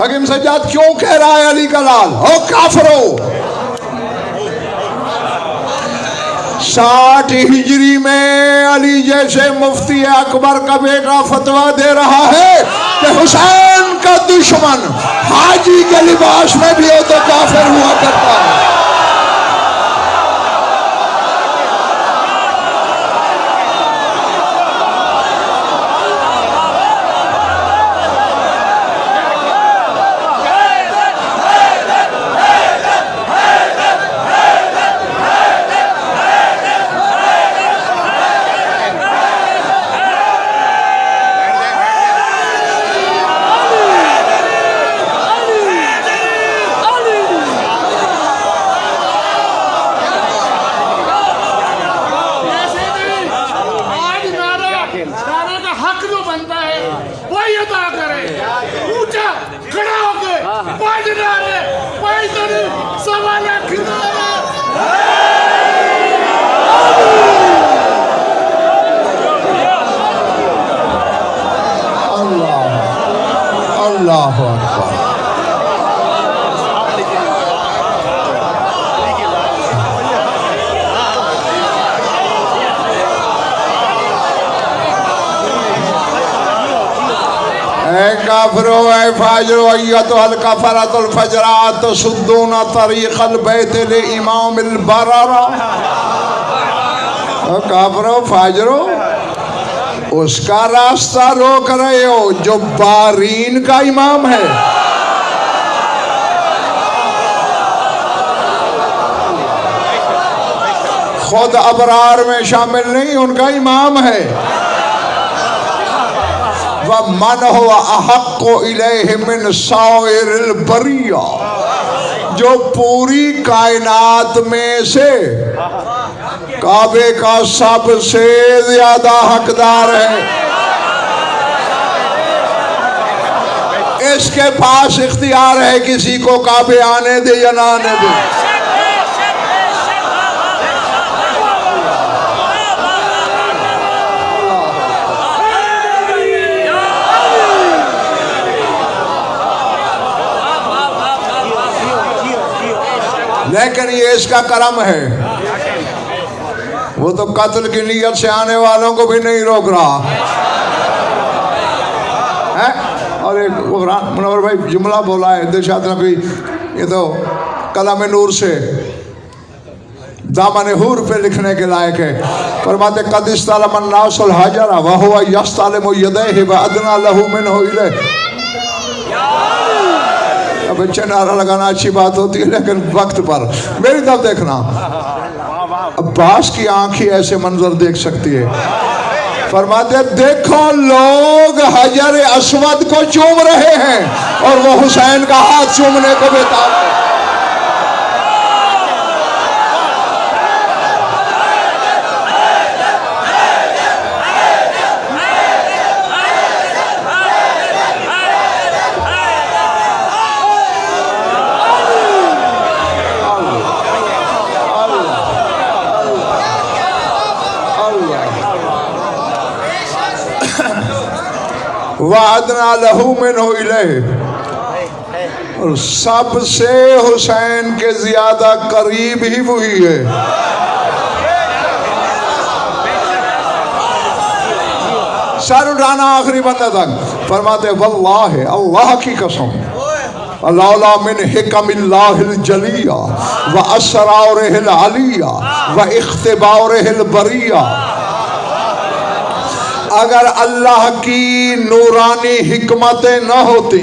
हकीम सज्जाद क्यों कह रहा है अली का लाल? ओ काफरो, 60 हिजरी में अली जैसे मुफ्ती अकबर का बेटा फतवा दे रहा है कि हुसैन का दुश्मन हाजी के लिबास में भी हो तो काफिर हुआ करता है। अल्लाहु अकबर। काफिरो ए फाजरो अय्यतुल कफरतुल फजरात सुद्दूना तरीक़ल बैतिल इमामिल बरारा। काफिरो फाजरो उसका रास्ता रोक रहे हो जो बारीन का इमाम है। खुद अबरार में शामिल नहीं, उनका इमाम है। वह मन हुआ अहक्को इलैहि मिन साइरिल बरिया, जो पूरी कायनात में से काबे का सबसे ज्यादा हकदार है। इसके पास इख्तियार है किसी को काबे आने दे या ना आने दे। लेकिन ये इसका करम है, वो तो कत्ल की नीयत से आने वालों को भी नहीं रोक रहा है। और एक मुनव्वर भाई जुमला बोला है दिलशाद नकवी, ये तो कलम नूर से दामन हूर पे लिखने के लायक है। फरमाते कद इस्तलमन नासुल हजरा व हुवा यस्तलिमु यदैहि व अदना लहु मिनहु इलैहि। अब बच्चे नारा लगाना अच्छी बात होती है, लेकिन वक्त पर मेरी तरफ देखना। अब्बास की आंख ही ऐसे मंजर देख सकती है। फरमाते देखो लोग हजर अस्वद को चूम रहे हैं और वो हुसैन का हाथ चूमने को बेताब है। वादना लहू मिनहु इलैहि, और सबसे हुसैन के ज्यादा करीब ही वही है। सर उठाना आखिरी बंदा तक। फरमाते वल्लाह, अल्लाह की कसम, अल्लाह मिन हिकमिल्लाहिल जलिया व असरारिहिल अलिया व इख्तिबारिहिल बरिया, अगर अल्लाह की नूरानी हिकमतें न होती,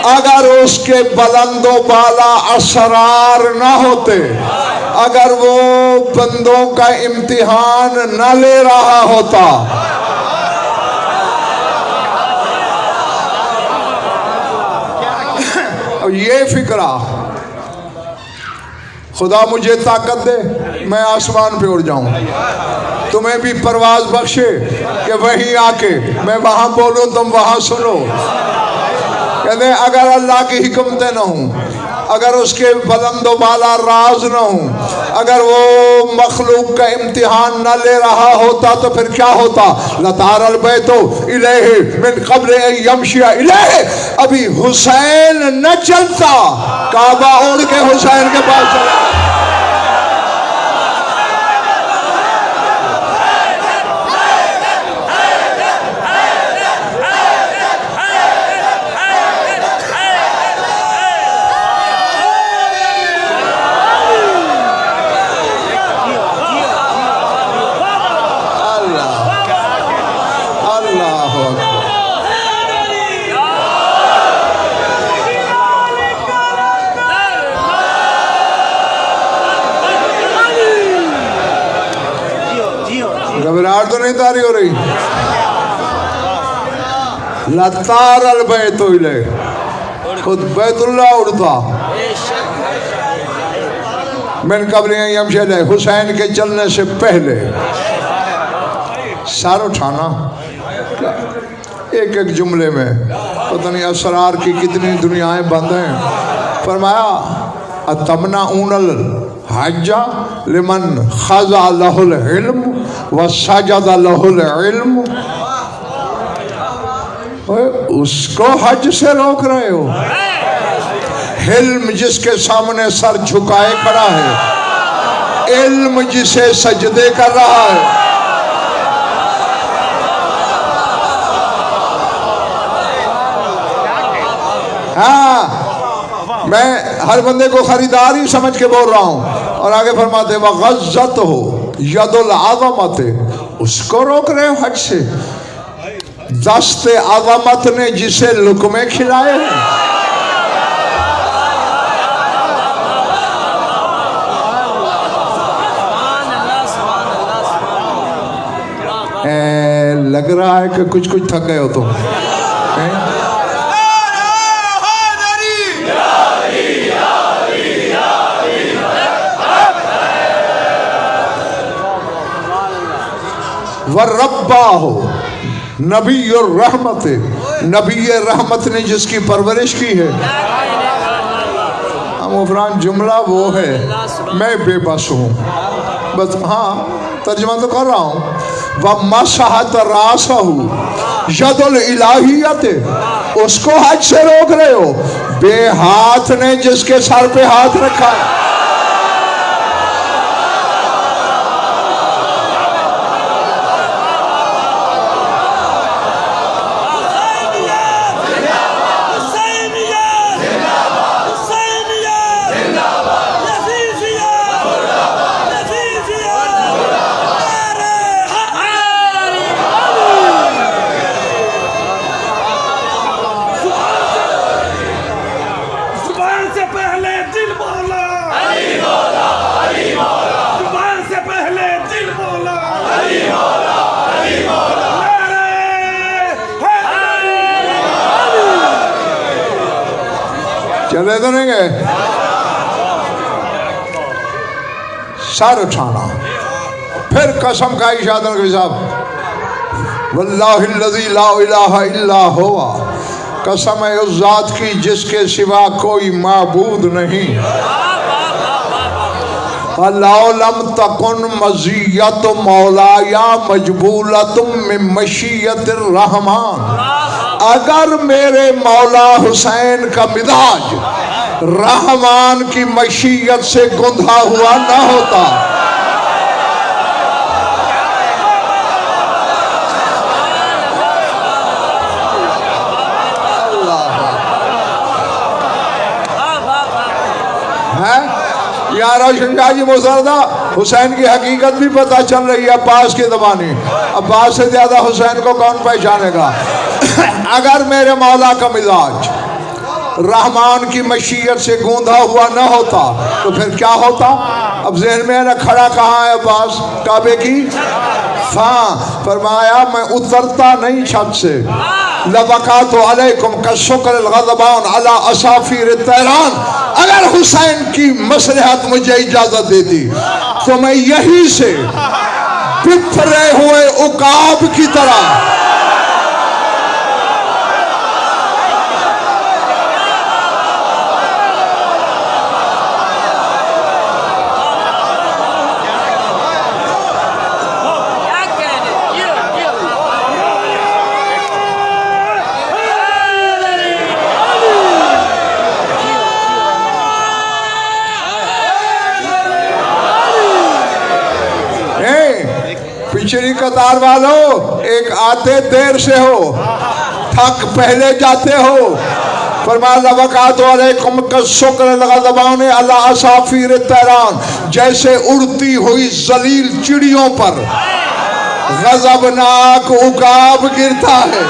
अगर उसके बुलंदो बाला असरार न होते, अगर वो बंदों का इम्तिहान न ले रहा होता, और ये फिक्रा खुदा मुझे ताकत दे मैं आसमान पे उड़ जाऊं, तुम्हें भी परवाज बख्शे कि वहीं आके मैं वहां बोलूं तुम वहां सुनो। कहते अगर अल्लाह की हिकमतें न हों, अगर उसके बुलंदो बाला राज न हो, अगर वो मखलूक का इम्तिहान न ले रहा होता तो फिर क्या होता? लतारल बैतो इलैहि मिन क़ब्ल अन यमशिया इलैहि, अभी हुसैन न चलता, काबा उड़ के हुसैन के पास चला। घबराहट तो नहीं तारी हो रही? लतार अल बैतो इलैहि, खुद बैतुल्लाह उड़ता। मिन क़ब्ल अन यमशिया इलैहि, हुसैन के चलने से पहले सर उठाना। एक एक जुमले में पता नहीं असरार की कितनी दुनियाएं बंद हैं। फरमाया अतमना ऊनल हज्जा लिमन खज़ा लहुल इल्म व सजदा लहुल इल्म, उसको हज से रोक रहे हो? इल्म जिसके सामने सर झुकाए खड़ा है, इल्म जिसे सजदे कर रहा है। हाँ, मैं हर बंदे को खरीदार ही समझ के बोल रहा हूँ। और आगे फरमाते व गज़्ज़त हो यदुल आज़मत, उसको रोक रहे हो हज से? दस्ते आज़मत ने जिसे लुक़मे खिलाए हैं। लग रहा है कि कुछ कुछ थक गए हो तुम। वर्रब्बा हो नबी और रहमत, नबी रहमत ने जिसकी परवरिश की है। मुफरान जुमला वो है, मैं बेबस हूँ बस। हाँ, तर्जुमा तो कर रहा हूँ। वह मसहत रासहु यदुल इलाहियत, उसको हज से रोक रहे हो? बेहाथ ने जिसके सर पे हाथ रखा है। चले तो नहीं गए? सर उठाना, फिर कसम का इशारा नबी साहब, वल्लाहिल्लज़ी ला इलाहा इल्ला हुवा, कसम है उस जात की जिसके सिवा कोई माबूद नहीं। लम तकुन मज़ियत मौलाया मजबूलतुम मिन मशीयतिर रहमान, अगर मेरे मौला हुसैन का मिजाज रहमान की मशीयत से गुंधा हुआ न होता, यार शंका जी मुसरदा हुसैन की हकीकत भी पता चल रही है अब्बास के ज़बानी। अब्बास से ज़्यादा हुसैन को कौन पहचानेगा? अगर मेरे मौला का मिजाज रहमान की मशीयत से गूंधा हुआ न होता तो फिर क्या होता? अब ज़हन में ना खड़ा कहाँ है अब्बास? काबे की। हाँ, फरमाया मैं उतरता नहीं छत से। लबकातु अलैकुम कशुक्रल गज़बान अला असाफिर तैरान, अगर हुसैन की मसलहत मुझे इजाजत देती तो मैं यहीं से बिखरे हुए उकाब की तरह पिछली कतार वालों, एक आते देर से हो, थक पहले जाते हो। फरमाया वकात अलैकुम का शुक्र लगा दबाने अल्लाह असाफिर तैरान, जैसे उड़ती हुई जलील चिड़ियों पर गजबनाक उकाब गिरता है।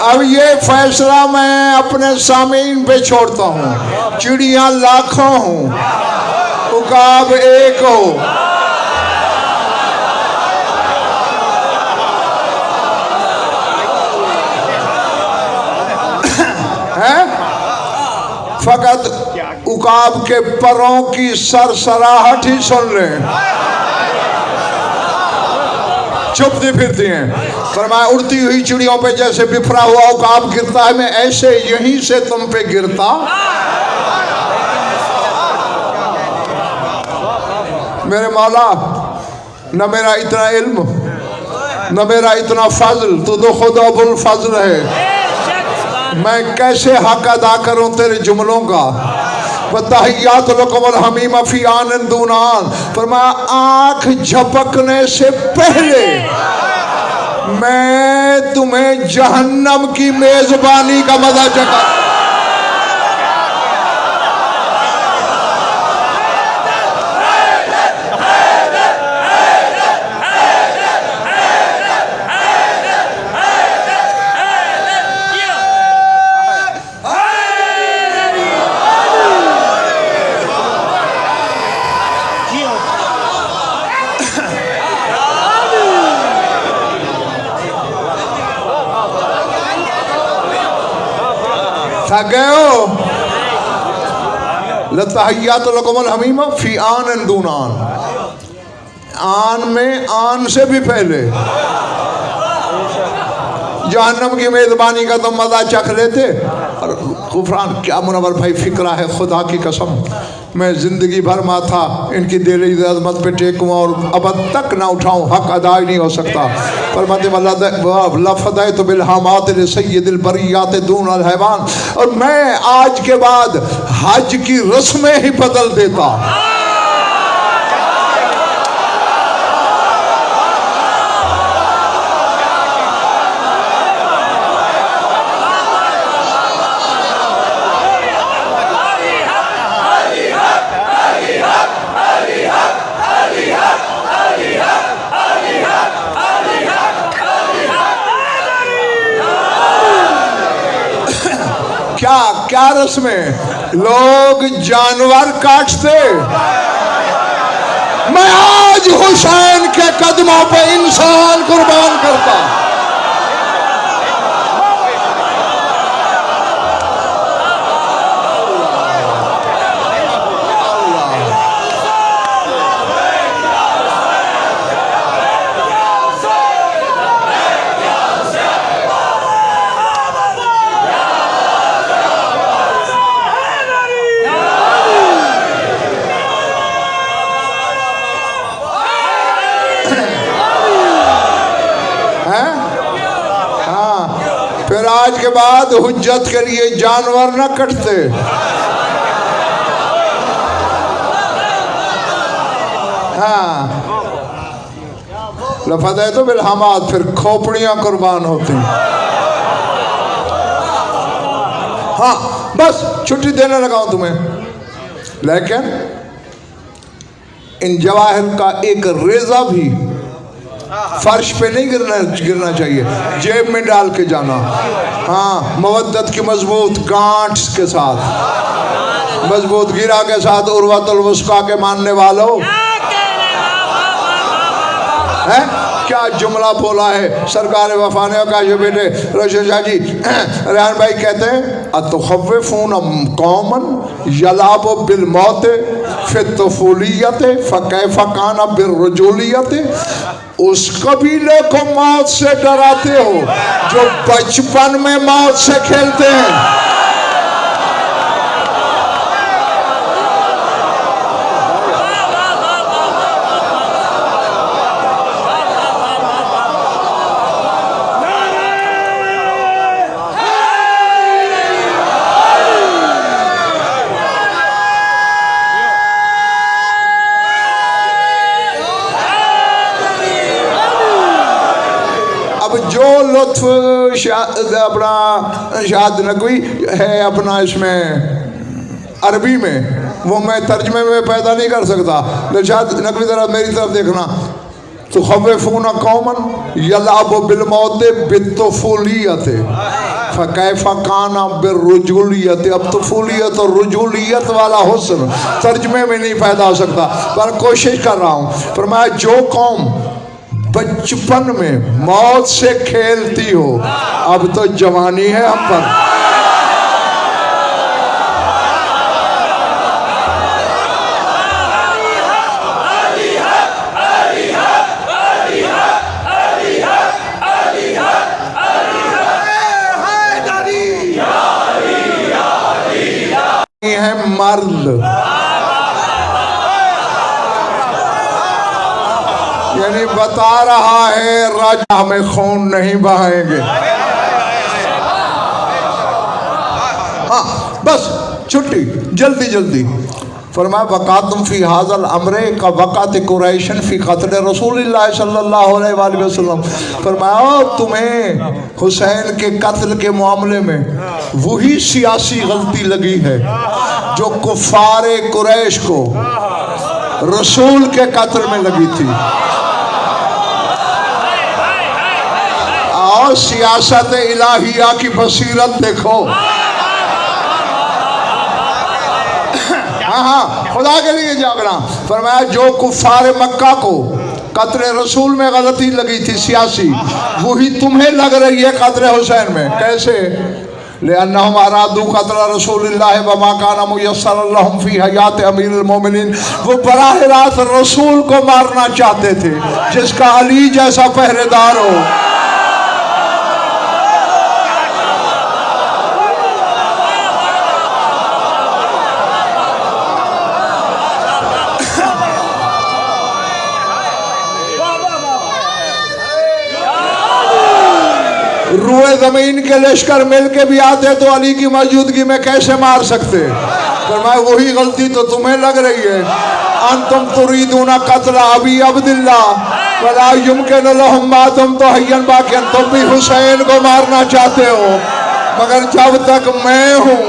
अब ये फैसला मैं अपने सामीन पे छोड़ता हूँ। चिड़िया लाखों हूँ, उकाब एक हो। है फकत उकाब के परों की सरसराहट ही सुन ले, चुपती फिरती हैं। फरमाया उड़ती हुई चिड़ियों पे जैसे बिफरा हुआ उकाब गिरता है, मैं ऐसे यहीं से तुम पे गिरता। मेरे मौला, न मेरा इतना इल्म, न मेरा इतना फजल, तू तो खुद अबुल फजल है। मैं कैसे हक अदा करूं तेरे जुमलों का। वतहियात लकुमुल हमीम फी आनिन दूनान, फरमाया आंख झपकने से पहले मैं तुम्हें जहन्नम की मेजबानी का मजा चखा। थक गए हो? लतहियात लकुमुल हमीम फी आनिन दूनान, आन में आन से भी पहले जहन्नम की मेजबानी का तो मजा चख लेते। और गुफरान क्या मुनव्वर भाई फिक्रा है, खुदा की कसम मैं जिंदगी भर माथा इनकी दिली अजमत पे टेकूँ और अब तक ना उठाऊँ, हक अदा ही नहीं हो सकता। पर लफदा तो बिलहामात सय्यदिल बरियात दून अल हैवान, और मैं आज के बाद हज की रस्में ही बदल देता। क्या क्या रस्में? लोग जानवर काटते, मैं आज हुसैन के कदमों पे इंसान कुर्बान करता। फिर आज के बाद हुज्जत के लिए जानवर न कटते। हाँ, लफदा तो बिलहमात, फिर खोपड़ियां कुर्बान होती। हाँ बस छुट्टी देने लगा हूं तुम्हें, लेकिन इन जवाहिर का एक रेजा भी फर्श पे नहीं गिरना चाहिए, जेब में डाल के जाना। हाँ, मवद्दत की मजबूत गांठ के साथ, मजबूत गिरा के साथ। उर्वतुल वुस्का के मानने वालों, है क्या जुमला बोला है सरकार वफा ने कहा। जो बेटे रोशन शाह जी रेहान भाई कहते हैं अतुखव्विफून कौमन यलाबु बिल मौत फिर तफूलियत फकैफ कान बिर्रुजूलियत, उस कबीले को मौत से डराते हो जो बचपन में मौत से खेलते हैं। जो लुत्फ अपना शाद नकवी है अपना इसमें अरबी में, वो मैं तर्जमे में पैदा नहीं कर सकता। शाद नकवी तरफ मेरी तरफ देखना। तो खव्वेफून कौमन यलाबु बिल मौत बित्तफूलियत फकैफा काना बिर्रुजूलियत। अब तफूलियत और रुजूलियत वाला हुस्न तर्जमे में नहीं पैदा हो सकता, पर कोशिश कर रहा हूँ। पर मैं जो कौम बचपन में मौत से खेलती हो, अब तो जवानी है हम पर। है मर्द, यानी बता रहा है राजा में खून नहीं बहाएंगे। हाँ बस छुट्टी जल्दी जल्दी। फरमाया वक़ातुम फी हाज़ल अमरे का वक़ात कुरैशन फी क़त्ल रसूलिल्लाह सल्लल्लाहु अलैहि वसल्लम। फरमाया तुम्हें हुसैन के कत्ल के मामले में वही सियासी गलती लगी है जो कुफ़ारे कुरैश को रसूल के कत्ल में लगी थी। और सियासत इलाहिया की बसीरत देखो। हाँ खुदा के लिए जागना। फरमाया जो कुफ़ार मक्का को कत्ल रसूल में गलती लगी थी सियासी, वही तुम्हें लग रही है कत्ल हुसैन में। कैसे? लिअन्नहुम अरादू कत्ल रसूलिल्लाह वमा काना मुयस्सरन लहुम फी हयात अमीरुल मोमिनीन। वो बराह रास्त रसूल को मारना चाहते थे जिसका अली जैसा पहरेदार हो। रुए जमीन के लश्कर मिल के भी आते तो अली की मौजूदगी में कैसे मार सकते? फरमाया वही गलती तो तुम्हें लग रही है। अंतुम तुरीदूना कत्ल अबी अब्दुल्लाह वला युमकिन लहुम मा तुम तो हय्यन बाकियन। तुम भी हुसैन को मारना चाहते हो, मगर जब तक मैं हूँ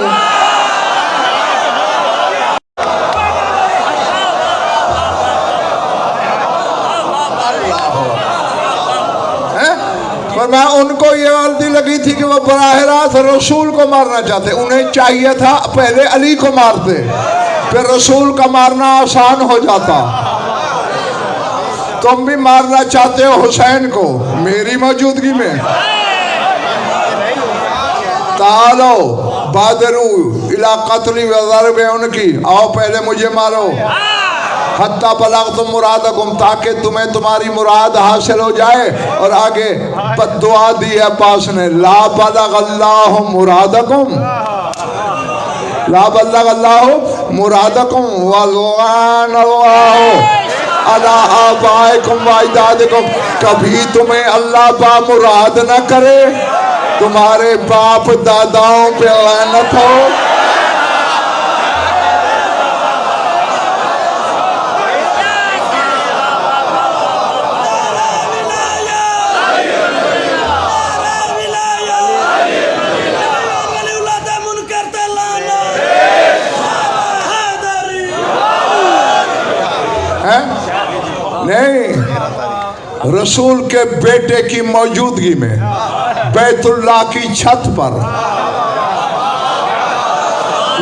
मैं उनको ये गलती लगी थी कि वो बराह रास्त रसूल को मारना चाहते। उन्हें चाहिए था पहले अली को मारते, फिर रसूल का मारना आसान हो जाता। तुम भी मारना चाहते हो हुसैन को मेरी मौजूदगी में। तालो बादरू इला कत्ली वज़रबे उनकी, आओ पहले मुझे मारो। हत्ता बलगतुम मुरादकुम, ताकि तुम्हें तुम्हारी मुराद हासिल हो जाए। और आगे बद्दुआ दी है पास ने, ला बलगल्लाहु मुरादकुम, ला बलगल्लाहु मुरादकुम वलगानल्लाहु अला आबाइकुम व अजदादिकुम। कभी तुम्हें अल्लाह बा मुराद न करे, तुम्हारे बाप दादाओं पे लानत हो। नहीं, रसूल के बेटे की मौजूदगी में बैतुल्लाह की छत पर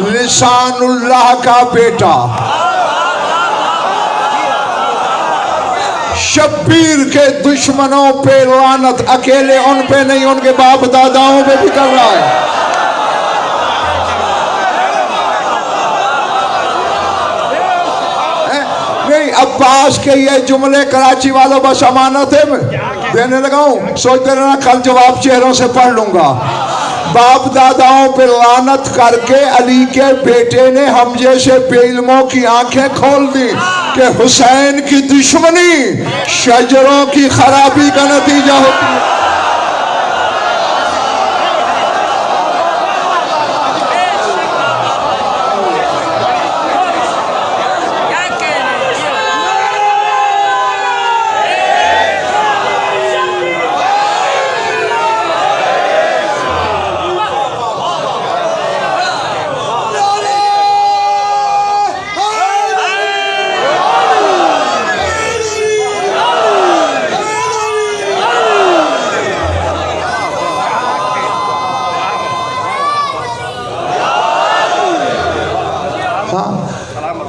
लिसानुल्लाह का बेटा शब्बीर के दुश्मनों पे लानत अकेले उन पे नहीं, उनके बाप दादाओं पे भी कर रहा है। नहीं, अब्बास के ये जुमले कराची वालों बस अमानत है, मैं देने लगा हूं, सोचते रहना कल जवाब चेहरों से पढ़ लूंगा। बाप दादाओं पे लानत करके अली के बेटे ने हम जैसे बेइल्मों की आंखें खोल दी कि हुसैन की दुश्मनी शजरों की खराबी का नतीजा होती है।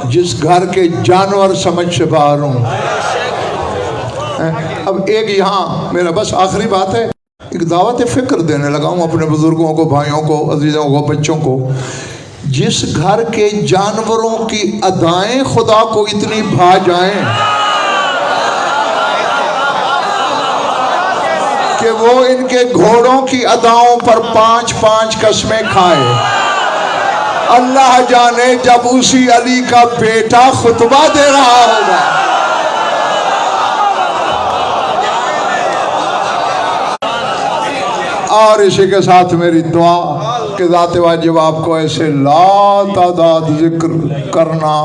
जिस घर के जानवर समझ से बाहर हूं। अब एक यहाँ मेरा बस आखिरी बात है, एक दावत फिक्र देने लगा हूं अपने बुजुर्गों को, भाइयों को, अजीजों को, बच्चों को। जिस घर के जानवरों की अदाएं खुदा को इतनी भा जाएं कि वो इनके घोड़ों की अदाओं पर 5-5 कसमें खाए, अल्लाह जाने जब उसी अली का बेटा खुतबा दे रहा होगा। और इसी के साथ मेरी दुआ के ज़ात वाजिब आपको ऐसे लातादाद जिक्र करना,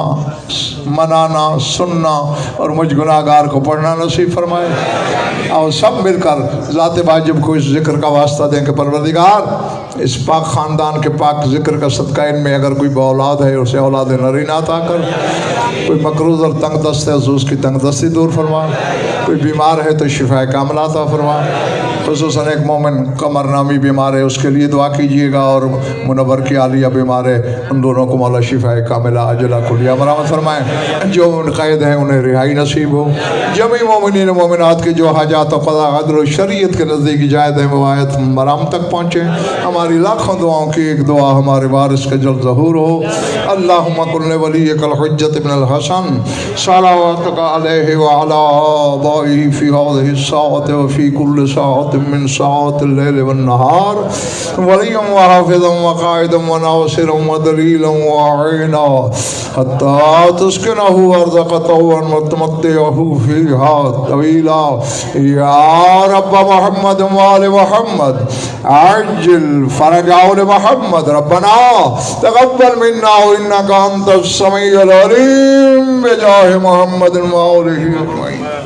मनाना, सुनना और मुझ गुनाहगार को पढ़ना नसीब फरमाए। और सब मिलकर ज़ात वाजिब को इस जिक्र का वास्ता दें कि परवरदिगार इस पाक ख़ानदान के पाक जिक्र का सदका इनमें अगर कोई औलाद है उसे औलाद नरीना अता कर, कोई मकरूज़ और तंग दस्त है तो उसकी तंग दस्ती दूर फरमा, कोई बीमार है तो शिफा कामिला अता फरमा। खुसूसन एक मोमिन कमर नामी बीमार है उसके लिए दुआ कीजिएगा, और मुनव्वर की आलिया बीमार है उन दोनों को मौला शिफा कामिला अजला कुलिया बरामद फरमाएँ। जो कैद हैं उन्हें रिहाई नसीब हो। जमी मोमिनीन मोमिनात के जो हाजात क़ज़ा अदल शरीयत के नज़दीक जायद हैं मवायत मराम तक पहुँचे। हमारी लाखों दुआओं की एक दुआ हमारे वारिस के जल्द ज़हूर हो। अल्लाहुम्मा कुल्ले वलिय्यकल हुज्जत इब्नुल हसन सलावतुका अलैहि व अला आबाइही फ़ी हाज़िहि स्साअति व फ़ी कुल्लि साअतिन मिन साअतिल लैलि वन नहार वलिय्यन व हाफ़िज़न व क़ाइदन व नासिरन व दलीलन व आइना हत्ता तुस्किनहु अर्ज़क़तहु व मतमत्तिअहु फ़ीहा तवीला। या रब्ब मुहम्मद व आलि मुहम्मद अज्जिल फरजाउ मोहम्मद रब्बना तक़ब्बल मिन्ना इन्नका अंतस समीउल अलीम बिजाहि मुहम्मद व आलिहि अजमईन।